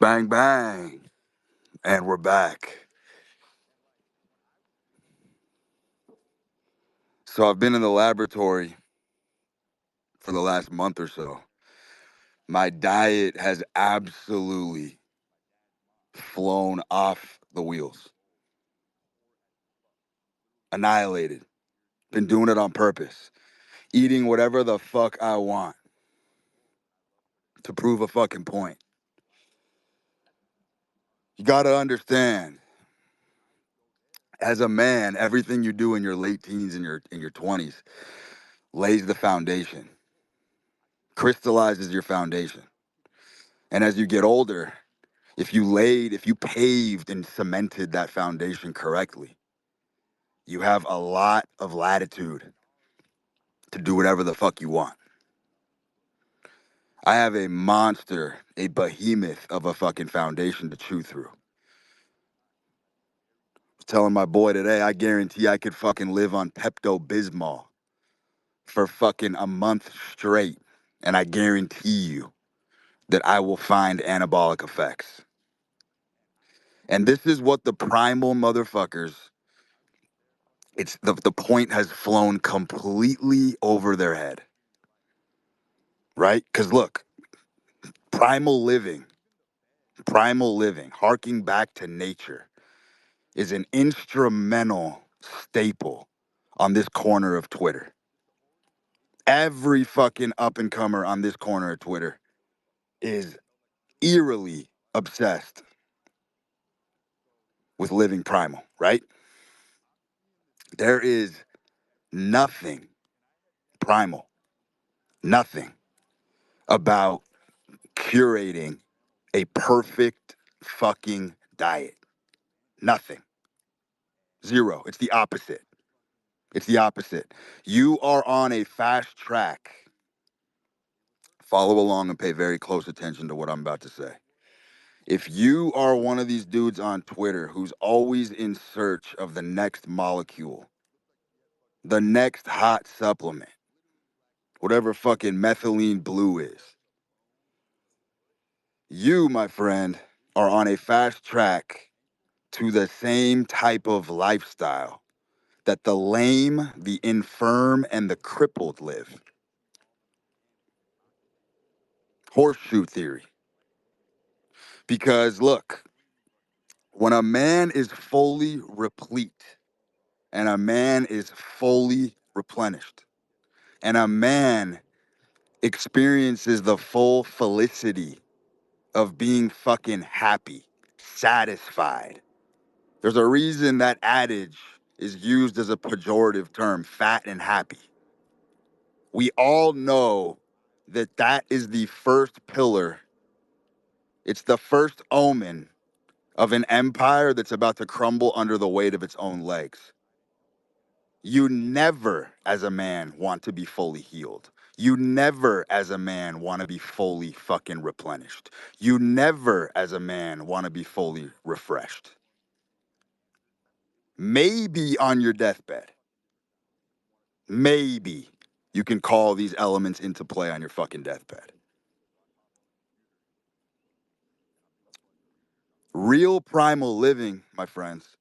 Bang, bang. And we're back. So I've been in the laboratory for the last month or so. My diet has absolutely flown off the wheels, annihilated. Been doing it on purpose, eating whatever the fuck I want to prove a fucking point. You gotta understand, as a man, everything you do in your late teens and your 20s lays the foundation, crystallizes your foundation. And as you get older, if you paved and cemented that foundation correctly, you have a lot of latitude to do whatever the fuck you want. I have a monster, a behemoth of a fucking foundation to chew through. I was telling my boy today, I guarantee I could fucking live on Pepto-Bismol for fucking a month straight, and I guarantee you that I will find anabolic effects. And this is what the primal motherfuckers, it's the point has flown completely over their head, right? Because look, primal living, harking back to nature, is an instrumental staple on this corner of Twitter. Every fucking up and comer on this corner of Twitter is eerily obsessed with living primal, right? There is nothing primal, nothing about curating a perfect fucking diet. Nothing. Zero. It's the opposite. It's the opposite. You are on a fast track. Follow along and pay very close attention to what I'm about to say. If you are one of these dudes on Twitter who's always in search of the next molecule, the next hot supplement, whatever fucking methylene blue is, you, my friend, are on a fast track to the same type of lifestyle that the lame, the infirm, and the crippled live. Horseshoe theory. Because look, when a man is fully replete and a man is fully replenished and a man experiences the full felicity of being fucking happy, satisfied. There's a reason that adage is used as a pejorative term, fat and happy. We all know that that is the first pillar. It's the first omen of an empire that's about to crumble under the weight of its own legs. You never, as a man, want to be fully healed. You never, as a man, want to be fully fucking replenished. You never, as a man, want to be fully refreshed. Maybe on your deathbed, maybe you can call these elements into play on your fucking deathbed. Real primal living, my friends,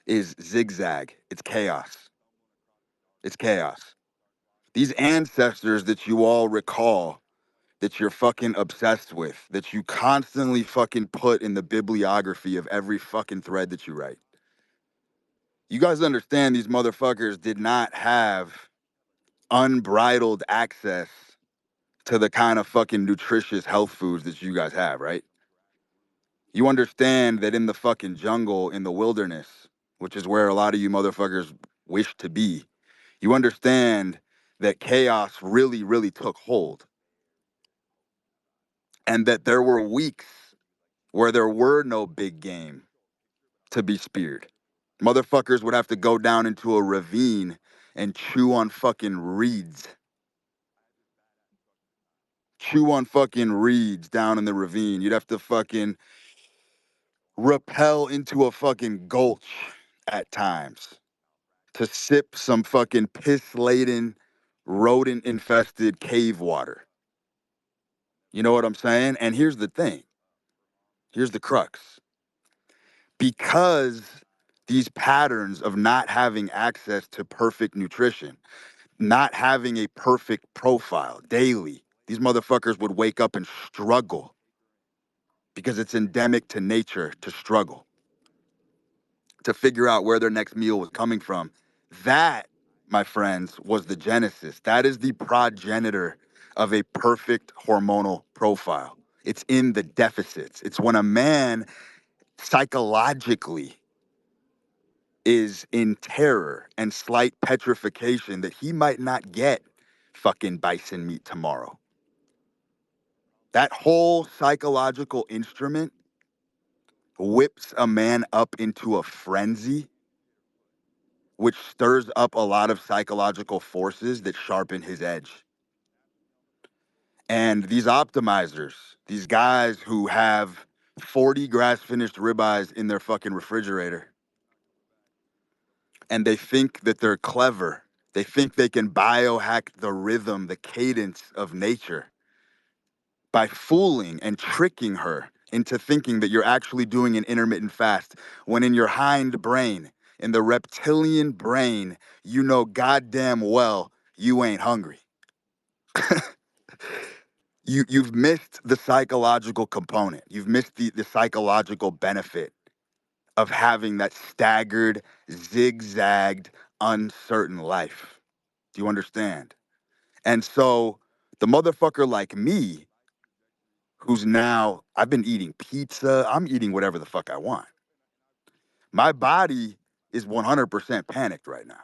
is zigzag. It's chaos. It's chaos. These ancestors that you all recall, that you're fucking obsessed with, that you constantly fucking put in the bibliography of every fucking thread that you write. You guys understand these motherfuckers did not have unbridled access to the kind of fucking nutritious health foods that you guys have, right? You understand that in the fucking jungle, in the wilderness, which is where a lot of you motherfuckers wish to be, you understand that chaos really, really took hold. And that there were weeks where there were no big game to be speared. Motherfuckers would have to go down into a ravine and chew on fucking reeds. Chew on fucking reeds down in the ravine. You'd have to fucking rappel into a fucking gulch at times to sip some fucking piss-laden, rodent-infested cave water. You know what I'm saying? And here's the thing. Here's the crux. Because these patterns of not having access to perfect nutrition, not having a perfect profile daily, these motherfuckers would wake up and struggle because it's endemic to nature to struggle, to figure out where their next meal was coming from. That, my friends, was the genesis. That is the progenitor of a perfect hormonal profile. It's in the deficits. It's when a man psychologically is in terror and slight petrification that he might not get fucking bison meat tomorrow. That whole psychological instrument whips a man up into a frenzy, which stirs up a lot of psychological forces that sharpen his edge. And these optimizers, these guys who have 40 grass finished ribeyes in their fucking refrigerator, and they think that they're clever. They think they can biohack the rhythm, the cadence of nature by fooling and tricking her into thinking that you're actually doing an intermittent fast, when in your hind brain, in the reptilian brain, you know goddamn well you ain't hungry. You've missed the psychological component. You've missed the psychological benefit of having that staggered, zigzagged, uncertain life. Do you understand? And so the motherfucker like me, who's now, I've been eating pizza, I'm eating whatever the fuck I want. My body is 100% panicked right now.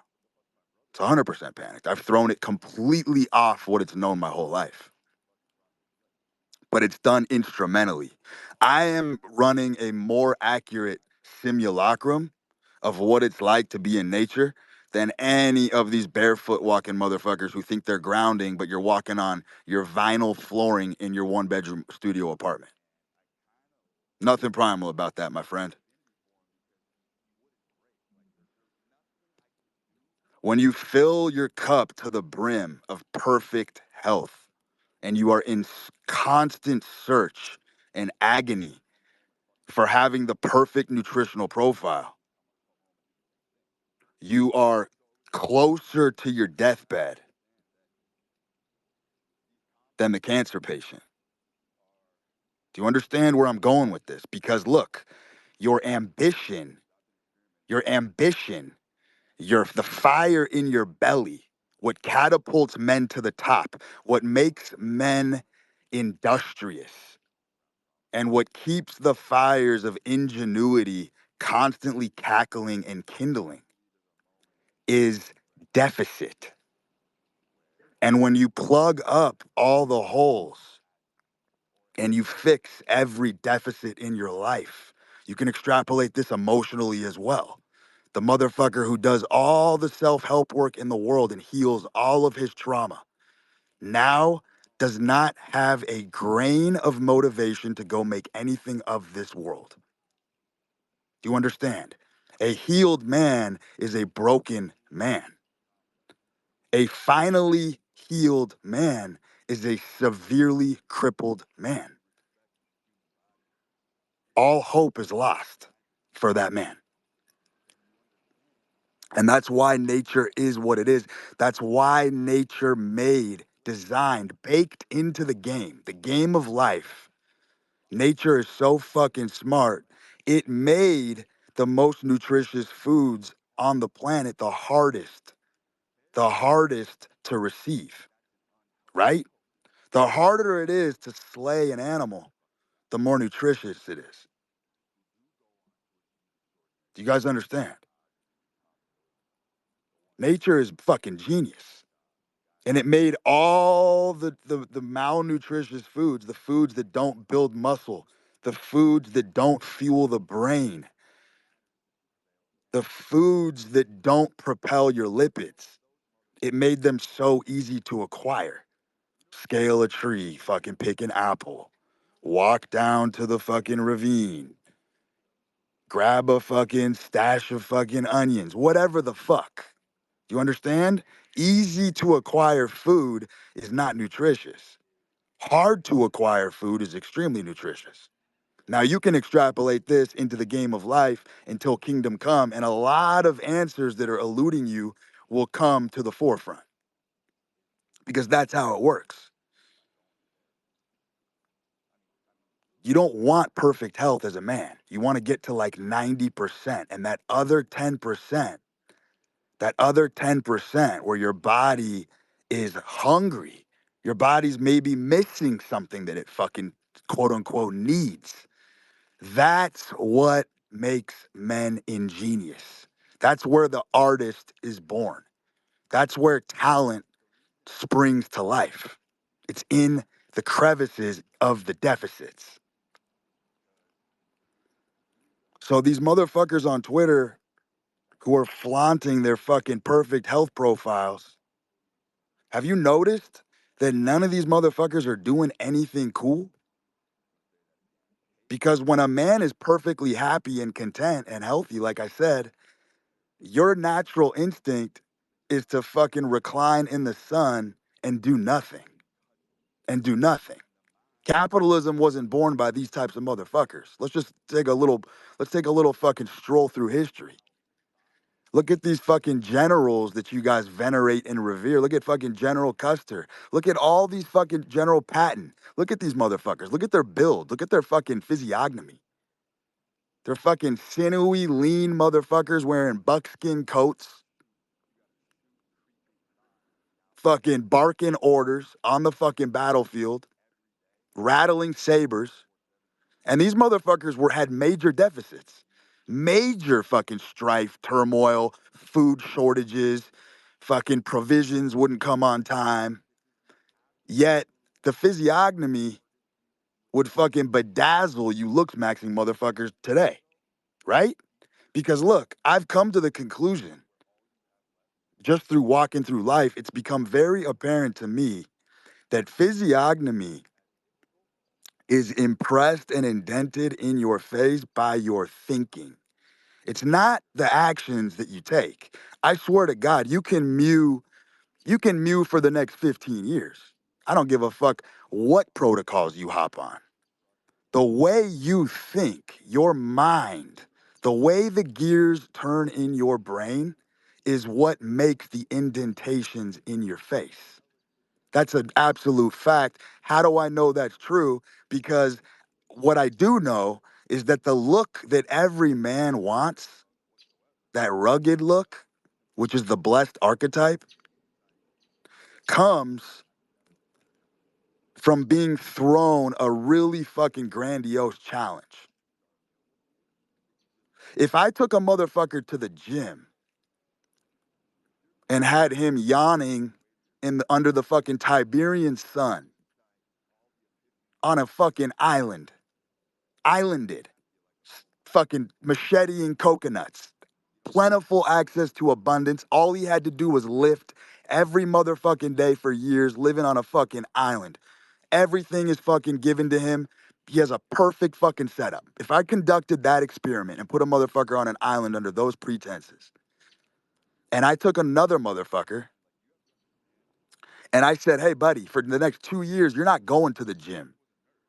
It's 100% panicked. I've thrown it completely off what it's known my whole life, but it's done instrumentally. I am running a more accurate simulacrum of what it's like to be in nature than any of these barefoot walking motherfuckers who think they're grounding, but you're walking on your vinyl flooring in your 1-bedroom studio apartment. Nothing primal about that, my friend. When you fill your cup to the brim of perfect health and you are in constant search and agony for having the perfect nutritional profile, you are closer to your deathbed than the cancer patient. Do you understand where I'm going with this? Because look, your ambition, your ambition, the fire in your belly, what catapults men to the top, what makes men industrious, and what keeps the fires of ingenuity constantly cackling and kindling is deficit. And when you plug up all the holes and you fix every deficit in your life, you can extrapolate this emotionally as well. The motherfucker who does all the self-help work in the world and heals all of his trauma now does not have a grain of motivation to go make anything of this world. Do you understand? A healed man is a broken man. A finally healed man is a severely crippled man. All hope is lost for that man. And that's why nature is what it is. That's why nature made, designed, baked into the game of life. Nature is so fucking smart. It made the most nutritious foods on the planet the hardest to receive, right? The harder it is to slay an animal, the more nutritious it is. Do you guys understand? Nature is fucking genius. And it made all the malnutritious foods, the foods that don't build muscle, the foods that don't fuel the brain, the foods that don't propel your lipids. It made them so easy to acquire. Scale a tree, fucking pick an apple, walk down to the fucking ravine, grab a fucking stash of fucking onions, whatever the fuck. Do you understand? Easy to acquire food is not nutritious. Hard to acquire food is extremely nutritious. Now you can extrapolate this into the game of life until kingdom come, and a lot of answers that are eluding you will come to the forefront because that's how it works. You don't want perfect health as a man. You want to get to like 90%. And that other 10% where your body is hungry, your body's maybe missing something that it fucking quote unquote needs. That's what makes men ingenious. That's where the artist is born. That's where talent springs to life. It's in the crevices of the deficits. So these motherfuckers on Twitter who are flaunting their fucking perfect health profiles, have you noticed that none of these motherfuckers are doing anything cool? Because when a man is perfectly happy and content and healthy, like I said, your natural instinct is to fucking recline in the sun and do nothing. And do nothing. Capitalism wasn't born by these types of motherfuckers. Let's take a little fucking stroll through history. Look at these fucking generals that you guys venerate and revere. Look at fucking General Custer. Look at all these fucking General Patton. Look at these motherfuckers. Look at their build. Look at their fucking physiognomy. They're fucking sinewy, lean motherfuckers wearing buckskin coats, fucking barking orders on the fucking battlefield, rattling sabers. And these motherfuckers had major deficits, major fucking strife, turmoil, food shortages, fucking provisions wouldn't come on time. Yet the physiognomy would fucking bedazzle you looks maxing motherfuckers today, right? Because look, I've come to the conclusion just through walking through life, it's become very apparent to me that physiognomy is impressed and indented in your face by your thinking. It's not the actions that you take. I swear to God, you can mew for the next 15 years. I don't give a fuck what protocols you hop on. The way you think, your mind, the way the gears turn in your brain is what makes the indentations in your face. That's an absolute fact. How do I know that's true? Because what I do know is that the look that every man wants, that rugged look, which is the blessed archetype, comes from being thrown a really fucking grandiose challenge. If I took a motherfucker to the gym and had him yawning under the fucking Tiberian sun on a fucking islanded, fucking macheteing coconuts, plentiful access to abundance. All he had to do was lift every motherfucking day for years, living on a fucking island. Everything is fucking given to him. He has a perfect fucking setup. If I conducted that experiment and put a motherfucker on an island under those pretenses, and I took another motherfucker and I said, hey, buddy, for the next 2 years, you're not going to the gym.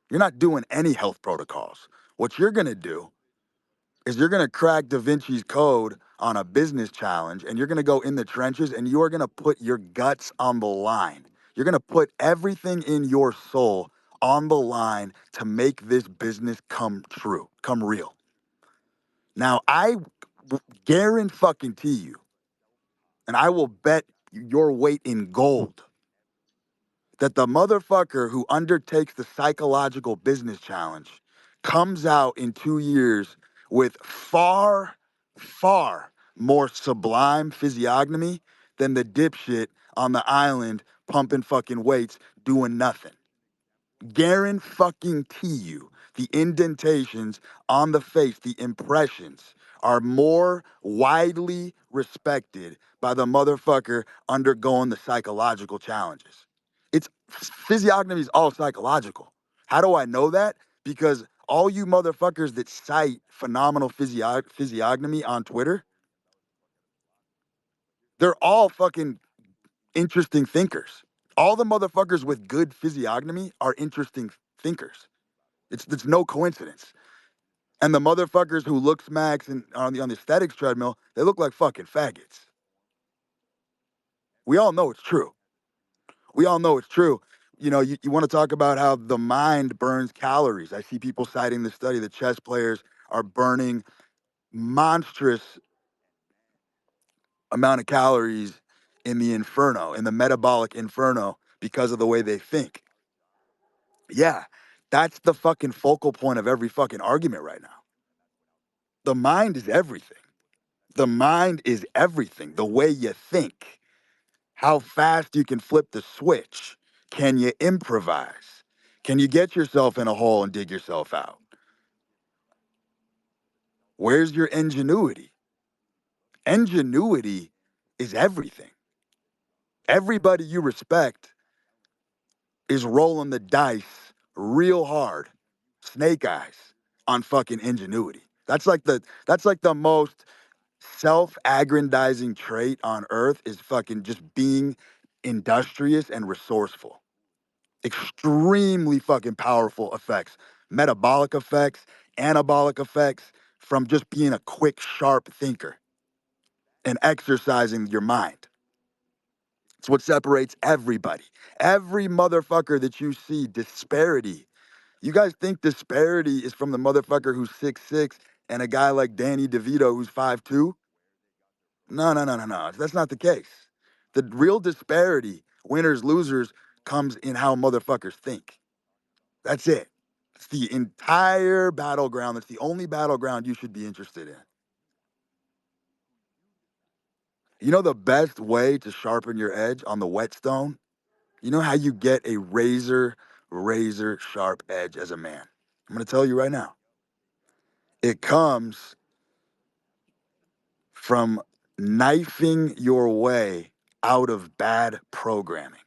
You're not doing any health protocols. What you're going to do is you're going to crack Da Vinci's code on a business challenge and you're going to go in the trenches and you are going to put your guts on the line. You're going to put everything in your soul on the line to make this business come true, come real. Now, I guarantee you, and I will bet your weight in gold that the motherfucker who undertakes the psychological business challenge comes out in 2 years with far, far more sublime physiognomy than the dipshit on the island pumping fucking weights doing nothing. Guarantee you, the indentations on the face, the impressions, are more widely respected by the motherfucker undergoing the psychological challenges. It's physiognomy is all psychological. How do I know that? Because all you motherfuckers that cite phenomenal physiognomy on Twitter, they're all fucking interesting thinkers. All the motherfuckers with good physiognomy are interesting thinkers. It's no coincidence. And the motherfuckers who look smacks and on the aesthetics treadmill, they look like fucking faggots. We all know it's true. We all know it's true. You want to talk about how the mind burns calories. I see people citing the study that chess players are burning monstrous amount of calories in the inferno, in the metabolic inferno, because of the way they think. Yeah, that's the fucking focal point of every fucking argument right now. The mind is everything. The mind is everything. The way you think, how fast you can flip the switch. Can you improvise? Can you get yourself in a hole and dig yourself out? Where's your ingenuity? Ingenuity is everything. Everybody you respect is rolling the dice real hard, snake eyes, on fucking ingenuity. That's like the most self-aggrandizing trait on earth, is fucking just being industrious and resourceful. Extremely fucking powerful effects, metabolic effects, anabolic effects, from just being a quick, sharp thinker and exercising your mind. It's what separates everybody. Every motherfucker that you see, disparity. You guys think disparity is from the motherfucker who's 6'6" and a guy like Danny DeVito who's 5'2"? No, no, no, no, no. That's not the case. The real disparity, winners, losers, comes in how motherfuckers think. That's it. It's the entire battleground. That's the only battleground you should be interested in. You know the best way to sharpen your edge on the whetstone? You know how you get a razor sharp edge as a man? I'm going to tell you right now. It comes from knifing your way out of bad programming.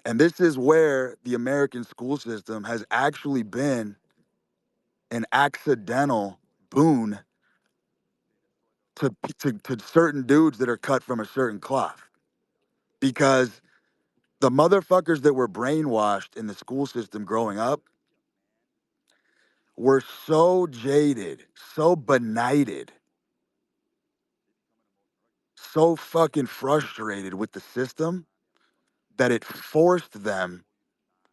And this is where the American school system has actually been an accidental boon to certain dudes that are cut from a certain cloth. Because the motherfuckers that were brainwashed in the school system growing up were so jaded, so benighted, so fucking frustrated with the system that it forced them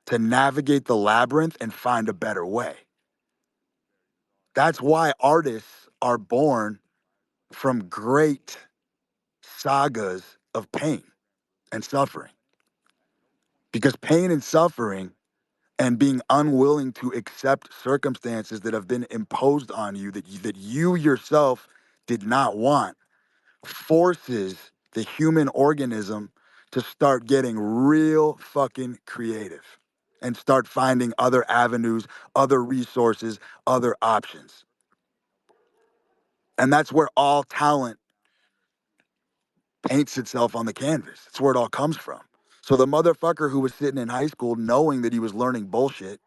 to navigate the labyrinth and find a better way. That's why artists are born from great sagas of pain and suffering. Because pain and suffering and being unwilling to accept circumstances that have been imposed on you that you yourself did not want forces the human organism to start getting real fucking creative and start finding other avenues, other resources, other options. And that's where all talent paints itself on the canvas. It's where it all comes from. So the motherfucker who was sitting in high school knowing that he was learning bullshit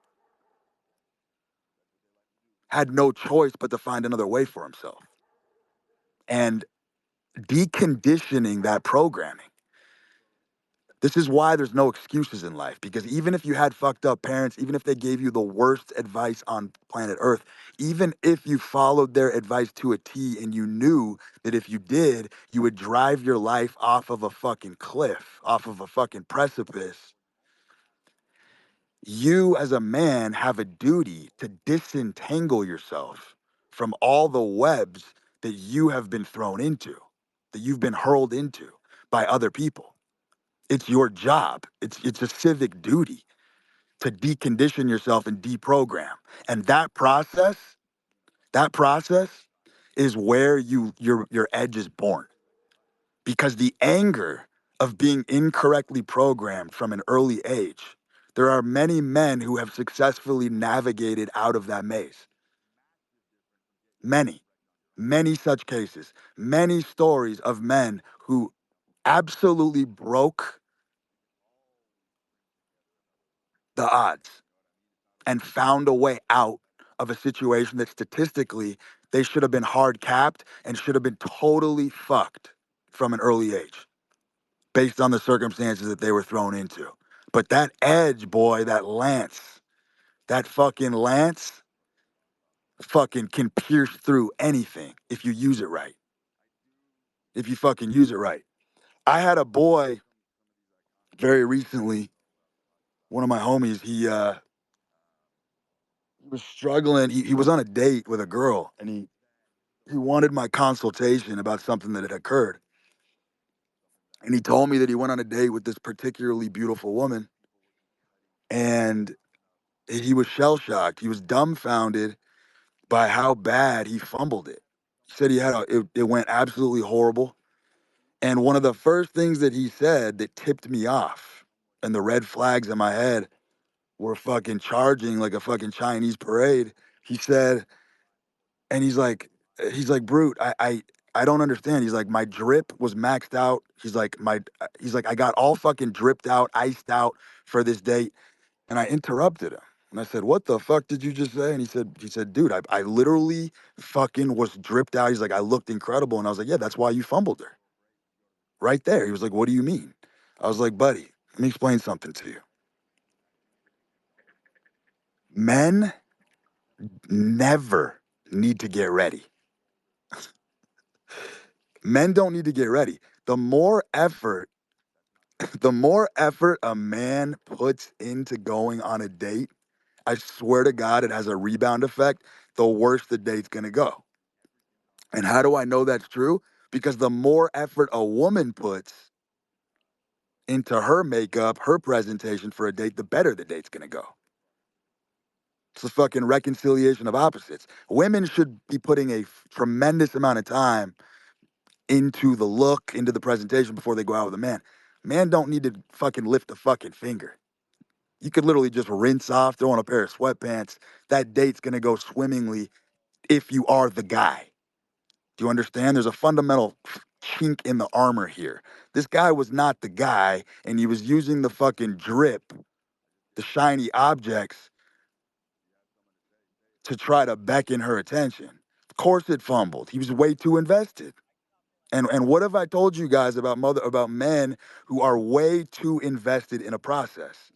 had no choice but to find another way for himself. And deconditioning that programming. This is why there's no excuses in life, because even if you had fucked up parents, even if they gave you the worst advice on planet Earth, even if you followed their advice to a T and you knew that if you did, you would drive your life off of a fucking cliff, off of a fucking precipice, you as a man have a duty to disentangle yourself from all the webs that you have been thrown into, that you've been hurled into by other people. It's your job. It's a civic duty to decondition yourself and deprogram. And that process is where your edge is born. Because the anger of being incorrectly programmed from an early age, there are many men who have successfully navigated out of that maze. Many, many such cases, many stories of men who absolutely broke the odds and found a way out of a situation that statistically they should have been hard capped and should have been totally fucked from an early age based on the circumstances that they were thrown into. But that edge, boy, that lance, that fucking lance, fucking can pierce through anything if you use it right. If you fucking use it right. I had a boy very recently, one of my homies, he was struggling. He was on a date with a girl and he wanted my consultation about something that had occurred. And he told me that he went on a date with this particularly beautiful woman and he was shell shocked. He was dumbfounded by how bad he fumbled it. He said it went absolutely horrible. And one of the first things that he said that tipped me off and the red flags in my head were fucking charging like a fucking Chinese parade. He said, and he's like, Brute, I don't understand. He's like, my drip was maxed out. He's like, I got all fucking dripped out, iced out for this date. And I interrupted him. And I said, what the fuck did you just say? And he said, dude, I literally fucking was dripped out. He's like, I looked incredible. And I was like, yeah, that's why you fumbled her. Right there. He was like, what do you mean? I was like, buddy, let me explain something to you. Men never need to get ready. Men don't need to get ready. The more effort, the more effort a man puts into going on a date, I swear to God, it has a rebound effect. The worse the date's gonna go. And how do I know that's true? Because the more effort a woman puts into her makeup, her presentation for a date, the better the date's gonna go. It's a fucking reconciliation of opposites. Women should be putting a tremendous amount of time into the look, into the presentation before they go out with a man. Man don't need to fucking lift a fucking finger. You could literally just rinse off, throw on a pair of sweatpants. That date's gonna go swimmingly if you are the guy. Do you understand? There's a fundamental chink in the armor here. This guy was not the guy, and he was using the fucking drip, the shiny objects, to try to beckon her attention. Of course it fumbled. He was way too invested. And what have I told you guys about men who are way too invested in a process?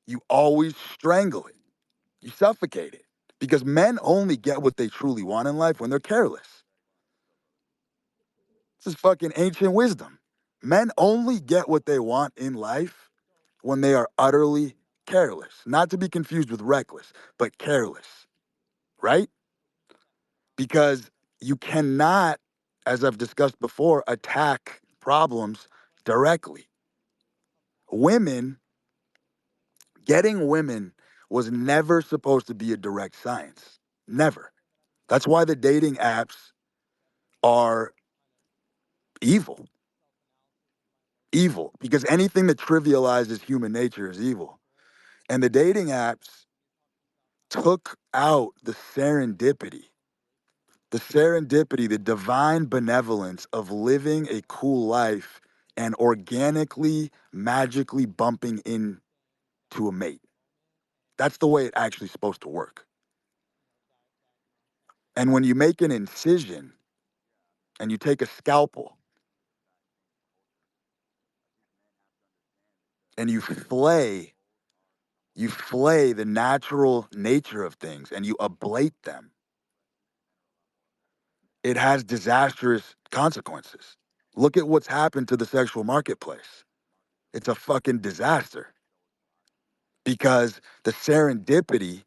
You always strangle it. You suffocate it. Because men only get what they truly want in life when they're careless. This is fucking ancient wisdom. Men only get what they want in life when they are utterly careless. Not to be confused with reckless, but careless, right? Because you cannot, as I've discussed before, attack problems directly. Women, getting women was never supposed to be a direct science. Never. That's why the dating apps are evil. Evil. Because anything that trivializes human nature is evil. And the dating apps took out the divine benevolence of living a cool life and organically, magically bumping into a mate. That's the way it actually supposed to work. And when you make an incision and you take a scalpel and you flay the natural nature of things and you ablate them, it has disastrous consequences. Look at what's happened to the sexual marketplace. It's a fucking disaster because the serendipity,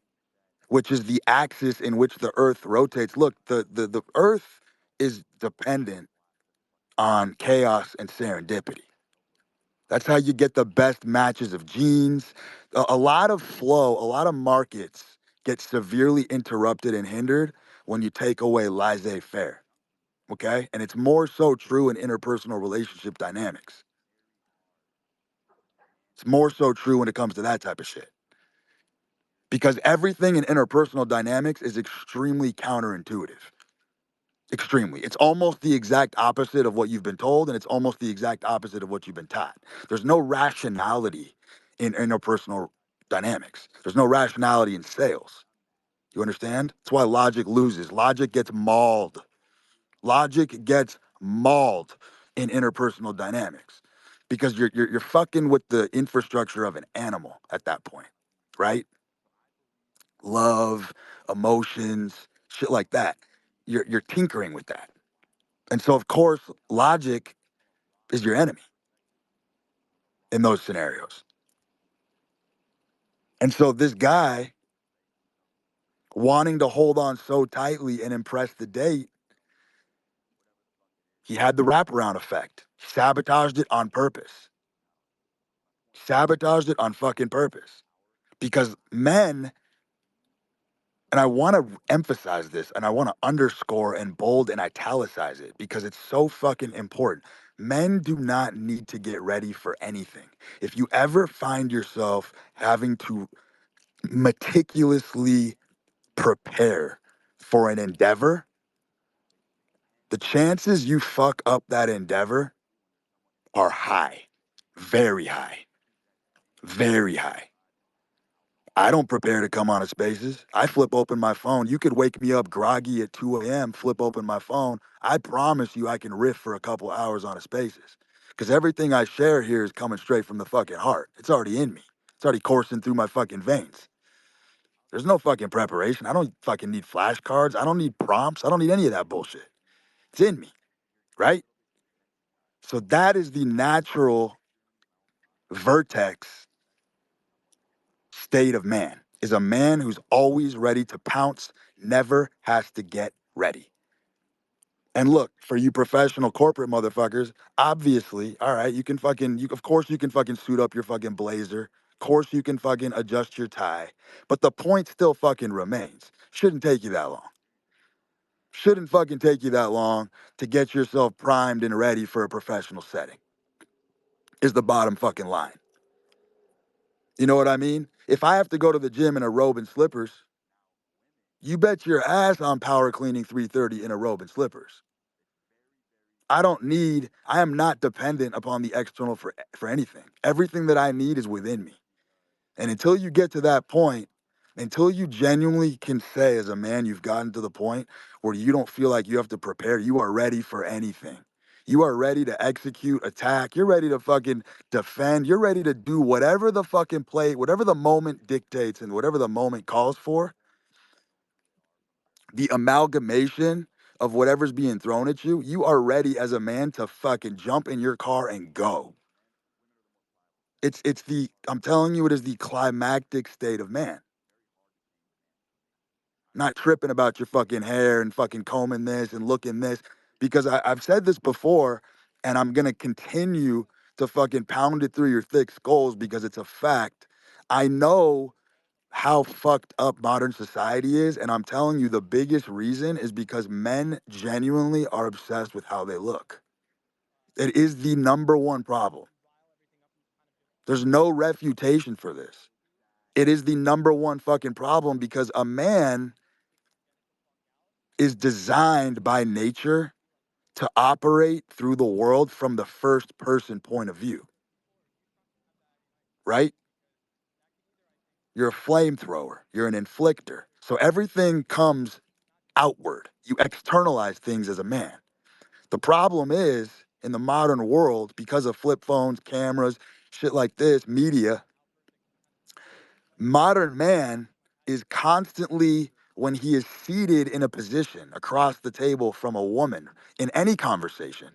which is the axis in which the earth rotates. Look, the earth is dependent on chaos and serendipity. That's how you get the best matches of genes. A lot of flow, a lot of markets get severely interrupted and hindered when you take away laissez-faire. Okay? And it's more so true in interpersonal relationship dynamics. It's more so true when it comes to that type of shit. Because everything in interpersonal dynamics is extremely counterintuitive. Extremely. It's almost the exact opposite of what you've been told, and it's almost the exact opposite of what you've been taught. There's no rationality in interpersonal dynamics. There's no rationality in sales. You understand? That's why logic loses. Logic gets mauled. Logic gets mauled in interpersonal dynamics because you're fucking with the infrastructure of an animal at that point, right? love, emotions, shit like that. You're tinkering with that. And so of course, logic is your enemy in those scenarios. And so this guy wanting to hold on so tightly and impress the date, he had the wraparound effect. He sabotaged it on purpose. Sabotaged it on fucking purpose. Because men, and I want to emphasize this and I want to underscore and bold and italicize it because it's so fucking important. Men do not need to get ready for anything. If you ever find yourself having to meticulously prepare for an endeavor, the chances you fuck up that endeavor are high, very high, very high. I don't prepare to come on a spaces. I flip open my phone. You could wake me up groggy at 2 a.m., flip open my phone. I promise you I can riff for a couple hours on a spaces. Because everything I share here is coming straight from the fucking heart. It's already in me. It's already coursing through my fucking veins. There's no fucking preparation. I don't fucking need flashcards. I don't need prompts. I don't need any of that bullshit. It's in me, right? So that is the natural vertex state of man, is a man who's always ready to pounce, never has to get ready. And look, for you professional corporate motherfuckers, obviously, all right, you can fucking, of course you can fucking suit up your fucking blazer. Of course you can fucking adjust your tie. But the point still fucking remains. Shouldn't take you that long. Shouldn't fucking take you that long to get yourself primed and ready for a professional setting, is the bottom fucking line. You know what I mean? If I have to go to the gym in a robe and slippers, you bet your ass I'm power cleaning 330 in a robe and slippers. I am not dependent upon the external for anything. Everything that I need is within me. And until you get to that point, until you genuinely can say as a man, you've gotten to the point where you don't feel like you have to prepare, you are ready for anything. You are ready to execute, attack. You're ready to fucking defend. You're ready to do whatever the fucking play, whatever the moment dictates and whatever the moment calls for. The amalgamation of whatever's being thrown at you, you are ready as a man to fucking jump in your car and go. I'm telling you, it is the climactic state of man. Not tripping about your fucking hair and fucking combing this and looking this. Because I've said this before, and I'm gonna continue to fucking pound it through your thick skulls because it's a fact. I know how fucked up modern society is. And I'm telling you, the biggest reason is because men genuinely are obsessed with how they look. It is the number one problem. There's no refutation for this. It is the number one fucking problem because a man is designed by nature to operate through the world from the first person point of view, right? You're a flamethrower, you're an inflictor. So everything comes outward. You externalize things as a man. The problem is in the modern world, because of flip phones, cameras, shit like this, media, modern man is constantly, when he is seated in a position across the table from a woman in any conversation,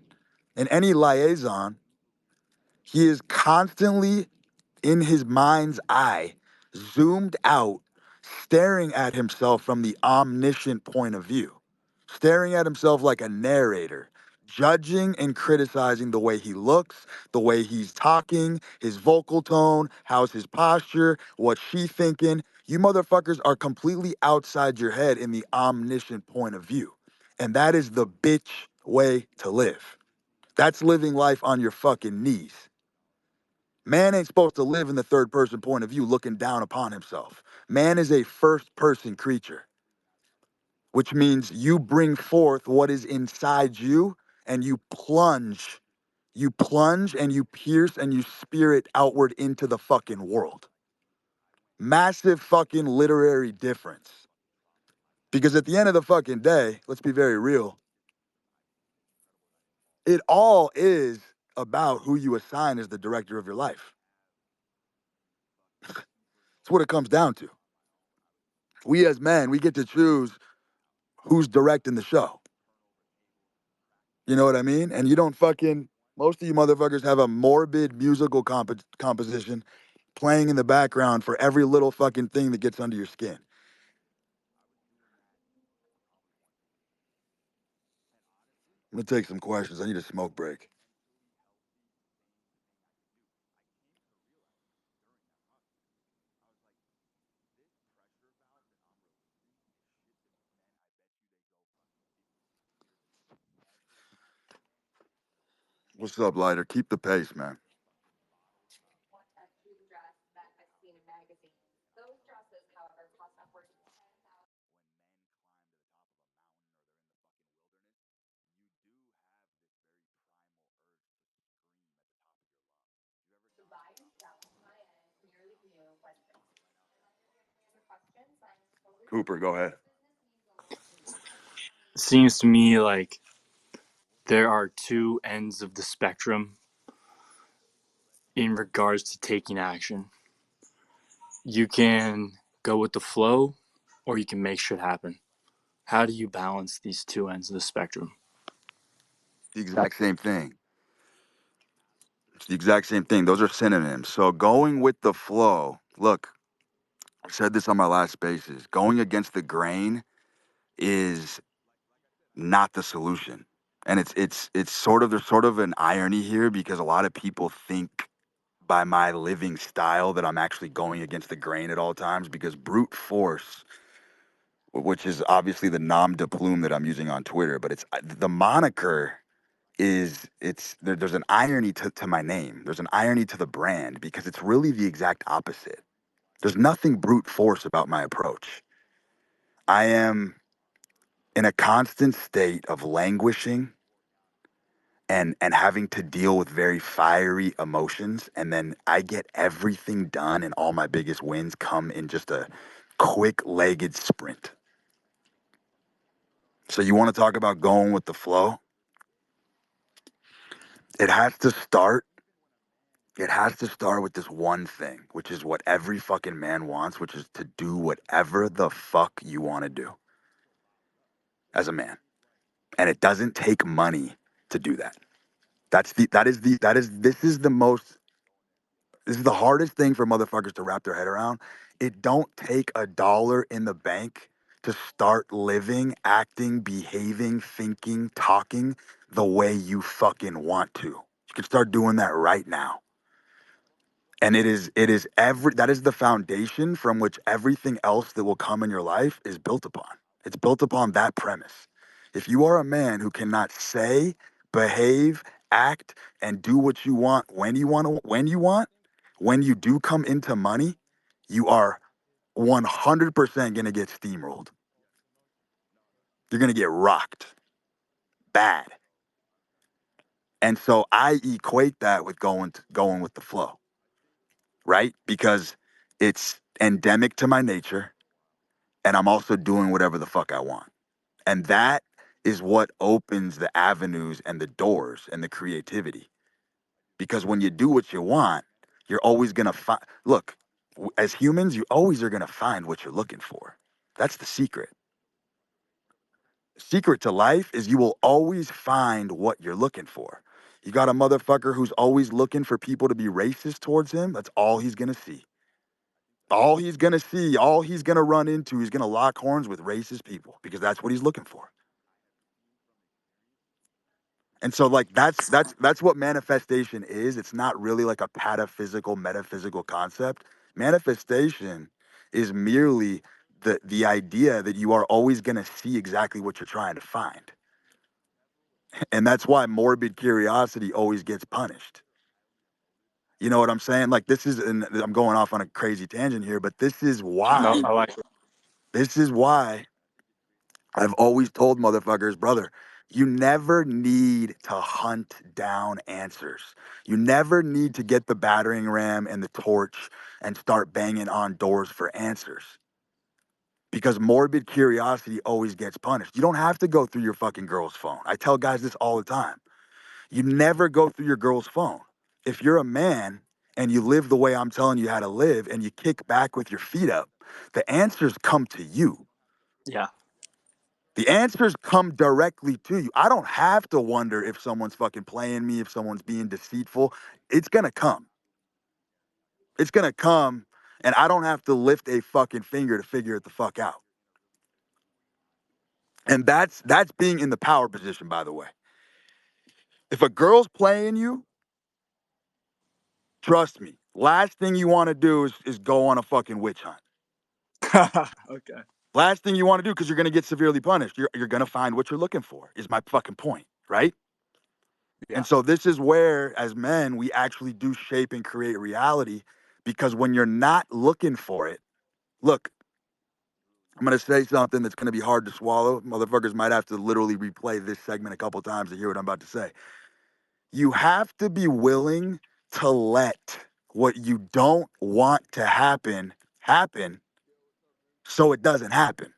in any liaison, he is constantly in his mind's eye, zoomed out, staring at himself from the omniscient point of view, staring at himself like a narrator, judging and criticizing the way he looks, the way he's talking, his vocal tone, how's his posture, what's she thinking. You motherfuckers are completely outside your head in the omniscient point of view. And that is the bitch way to live. That's living life on your fucking knees. Man ain't supposed to live in the third person point of view looking down upon himself. Man is a first person creature, which means you bring forth what is inside you and you plunge and you pierce and you spear it outward into the fucking world. Massive fucking literary difference. Because at the end of the fucking day, let's be very real, it all is about who you assign as the director of your life. That's what it comes down to. We as men, we get to choose who's directing the show. You know what I mean? And you don't fucking, most of you motherfuckers have a morbid musical composition playing in the background for every little fucking thing that gets under your skin. I'm gonna take some questions. I need a smoke break. What's up, Lighter? Keep the pace, man. Cooper, go ahead. It seems to me like there are two ends of the spectrum in regards to taking action. You can go with the flow or you can make shit happen. How do you balance these two ends of the spectrum? The exact same thing. It's the exact same thing. Those are synonyms. So going with the flow, look, I said this on my last spaces. Going against the grain is not the solution. And it's sort of, there's sort of an irony here because a lot of people think by my living style that I'm actually going against the grain at all times, because brute force, which is obviously the nom de plume that I'm using on Twitter, but it's the moniker is, there's an irony to my name. There's an irony to the brand because it's really the exact opposite. There's nothing brute force about my approach. I am in a constant state of languishing and having to deal with very fiery emotions, and then I get everything done and all my biggest wins come in just a quick-legged sprint. So you want to talk about going with the flow? It has to start It has to start with this one thing, which is what every fucking man wants, which is to do whatever the fuck you want to do as a man. And it doesn't take money to do that. This is the hardest thing for motherfuckers to wrap their head around. It don't take $1 in the bank to start living, acting, behaving, thinking, talking the way you fucking want to. You can start doing that right now. And that is the foundation from which everything else that will come in your life is built upon. It's built upon that premise. If you are a man who cannot say, behave, act, and do what you want when you do come into money, you are 100% going to get steamrolled. You're going to get rocked bad. And so I equate that with going with the flow, right? Because it's endemic to my nature, and I'm also doing whatever the fuck I want. And that is what opens the avenues and the doors and the creativity. Because when you do what you want, you're always going to find, look, as humans, you always are going to find what you're looking for. That's the secret. The secret to life is you will always find what you're looking for. You got a motherfucker who's always looking for people to be racist towards him. That's all he's going to see. All he's going to see, all he's going to run into, he's going to lock horns with racist people because that's what he's looking for. And so like that's what manifestation is. It's not really like a pataphysical, metaphysical concept. Manifestation is merely the idea that you are always going to see exactly what you're trying to find. And that's why morbid curiosity always gets punished. You know what I'm saying? Like and I'm going off on a crazy tangent here, but No, I like it. this is why I've always told motherfuckers, brother, you never need to hunt down answers. You never need to get the battering ram and the torch and start banging on doors for answers. Because morbid curiosity always gets punished. You don't have to go through your fucking girl's phone. I tell guys this all the time. You never go through your girl's phone. If you're a man and you live the way I'm telling you how to live and you kick back with your feet up The answers come to you. Yeah. The answers come directly to you. I don't have to wonder if someone's fucking playing me, if someone's being deceitful. It's gonna come. It's gonna come, and I don't have to lift a fucking finger to figure it the fuck out. And that's being in the power position, by the way. If a girl's playing you, trust me, last thing you want to do is go on a fucking witch hunt. Okay. Last thing you want to do, because you're gonna get severely punished. You're gonna find what you're looking for, is my fucking point, right? Yeah. And so this is where, as men, we actually do shape and create reality, because when you're not looking for it, look, I'm gonna say something that's gonna be hard to swallow. Motherfuckers might have to literally replay this segment a couple times to hear what I'm about to say. You have to be willing to let what you don't want to happen happen so it doesn't happen.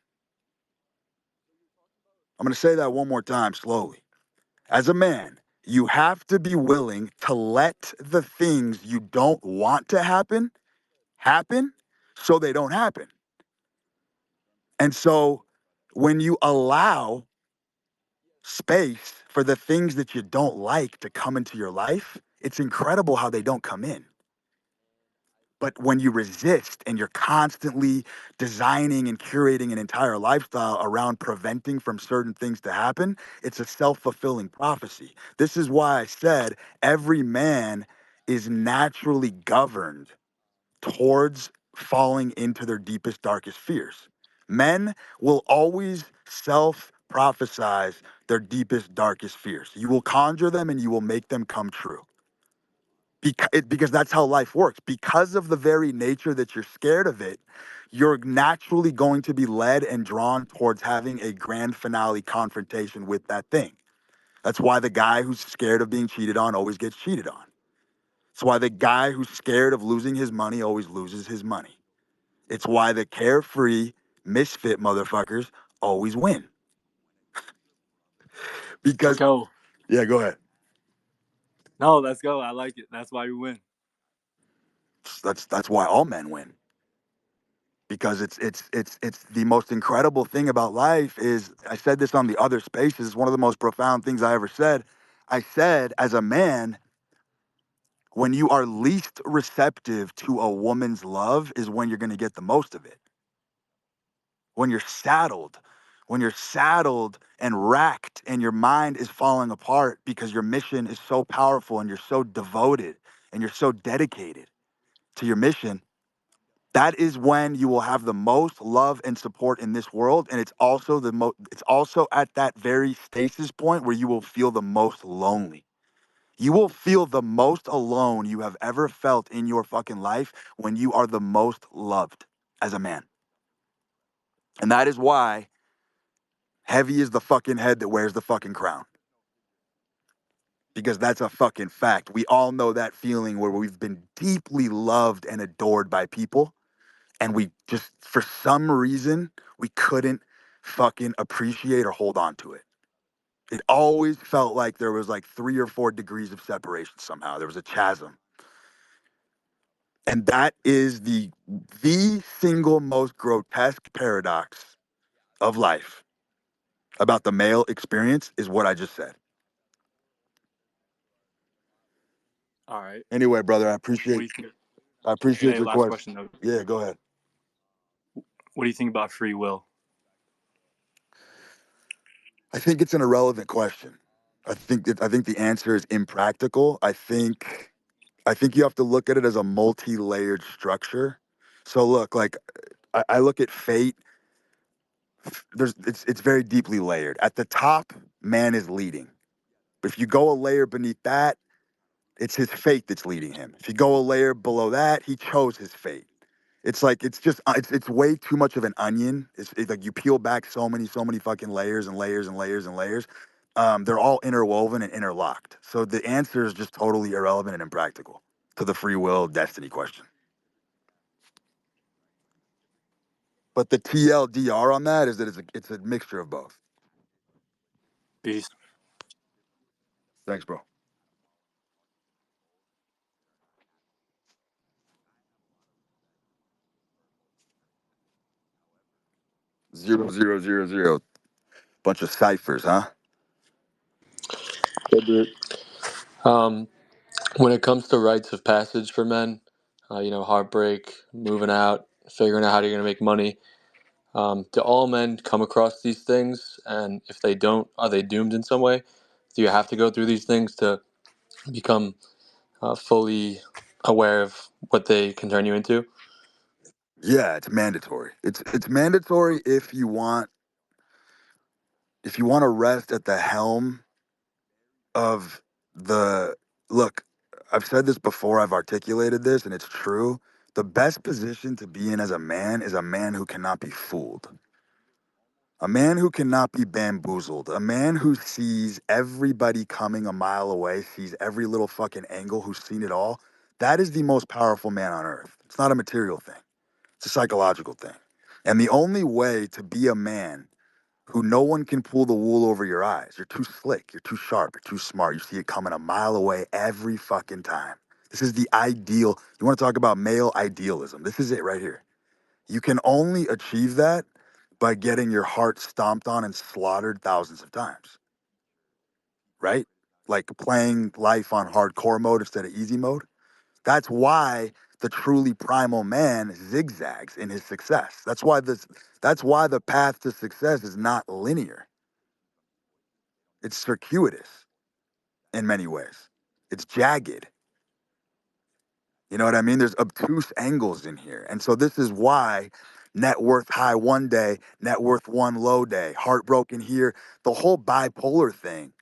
I'm gonna say that one more time slowly. As a man, you have to be willing to let the things you don't want to happen happen so they don't happen. And so when you allow space for the things that you don't like to come into your life, it's incredible how they don't come in. But when you resist and you're constantly designing and curating an entire lifestyle around preventing from certain things to happen, it's a self-fulfilling prophecy. This is why I said every man is naturally governed towards falling into their deepest, darkest fears. Men will always self prophesize their deepest, darkest fears. You will conjure them and you will make them come true. Because that's how life works. Because of the very nature that you're scared of it, you're naturally going to be led and drawn towards having a grand finale confrontation with that thing. That's why the guy who's scared of being cheated on always gets cheated on. It's why the guy who's scared of losing his money always loses his money. It's why the carefree, misfit motherfuckers always win. Let's Because, go. yeah, go ahead. No, let's go. I like it. That's why we win. That's why all men win. Because it's the most incredible thing about life is, I said this on the other spaces, one of the most profound things I ever said. I said, as a man, when you are least receptive to a woman's love is when you're going to get the most of it. When you're saddled, when you're saddled and racked and your mind is falling apart because your mission is so powerful and you're so devoted and you're so dedicated to your mission, that is when you will have the most love and support in this world. And it's also it's also at that very stasis point where you will feel the most lonely. You will feel the most alone you have ever felt in your fucking life when you are the most loved as a man. And that is why heavy is the fucking head that wears the fucking crown. Because that's a fucking fact. We all know that feeling where we've been deeply loved and adored by people, and we just, for some reason, we couldn't fucking appreciate or hold on to it. It always felt like there was like 3 or 4 degrees of separation somehow. There was a chasm. And that is the single most grotesque paradox of life about the male experience is what I just said. All right. Anyway, brother, What do you think? I appreciate Hey, your last question. question though. Yeah, go ahead. What do you think about free will? I think it's an irrelevant question. I think the answer is impractical. I think you have to look at it as a multi-layered structure. So look, like I look at fate. It's very deeply layered. At the top, man is leading. But if you go a layer beneath that, it's his fate that's leading him. If you go a layer below that, he chose his fate. It's like it's just it's way too much of an onion. It's like you peel back so many fucking layers and layers and layers and layers. They're all interwoven and interlocked. So the answer is just totally irrelevant and impractical to the free will destiny question. But the TLDR on that is that it's a mixture of both. Peace. Thanks, bro. Zero, zero, zero, zero. Bunch of ciphers, huh? Hey, Brute. Um, when it comes to rites of passage for men, heartbreak, moving out, figuring out how you're going to make money, do all men come across these things? And if they don't, are they doomed in some way? Do you have to go through these things to become fully aware of what they can turn you into? Yeah, it's mandatory. It's mandatory if you want to rest at the helm of the look. I've said this before, I've articulated this, and it's true. The best position to be in as a man is a man who cannot be fooled. A man who cannot be bamboozled. A man who sees everybody coming a mile away, sees every little fucking angle, who's seen it all. That is the most powerful man on earth. It's not a material thing. It's a psychological thing. And the only way to be a man who no one can pull the wool over your eyes, you're too slick, you're too sharp, you're too smart, you see it coming a mile away every fucking time. This is the ideal. You want to talk about male idealism? This is it right here. You can only achieve that by getting your heart stomped on and slaughtered thousands of times, right? Like playing life on hardcore mode instead of easy mode. That's why the truly primal man zigzags in his success. That's why the path to success is not linear. It's circuitous in many ways. It's jagged. You know what I mean? There's obtuse angles in here. And so this is why net worth high one day, net worth one low day, heartbroken here, the whole bipolar thing,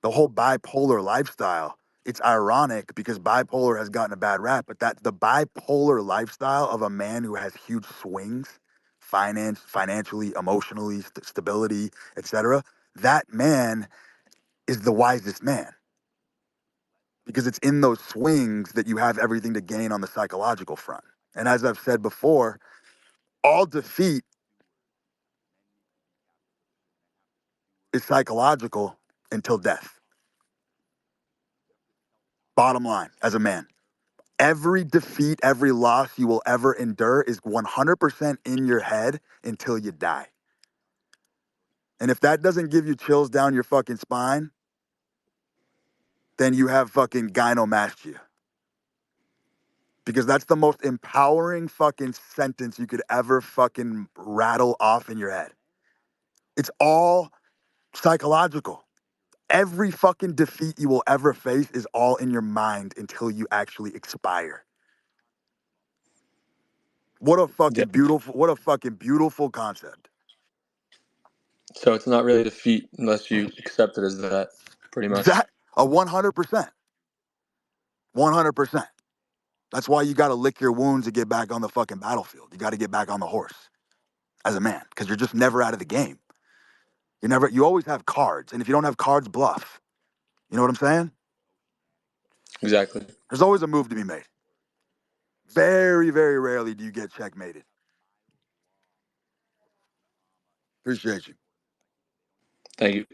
the whole bipolar lifestyle. It's ironic because bipolar has gotten a bad rap, but that the bipolar lifestyle of a man who has huge swings, financially, emotionally, stability, etc., that man is the wisest man because it's in those swings that you have everything to gain on the psychological front. And as I've said before, all defeat is psychological until death. Bottom line, as a man, every defeat, every loss you will ever endure is 100% in your head until you die. And if that doesn't give you chills down your fucking spine, then you have fucking gynomastia. Because that's the most empowering fucking sentence you could ever fucking rattle off in your head. It's all psychological. Every fucking defeat you will ever face is all in your mind until you actually expire. Yeah. What a fucking beautiful concept. So it's not really defeat unless you accept it as that, pretty much. That a 100%. 100%. That's why you got to lick your wounds to get back on the fucking battlefield. You got to get back on the horse as a man because you're just never out of the game. You always have cards. And if you don't have cards, bluff. You know what I'm saying? Exactly. There's always a move to be made. Very, very rarely do you get checkmated. Appreciate you. Thank you.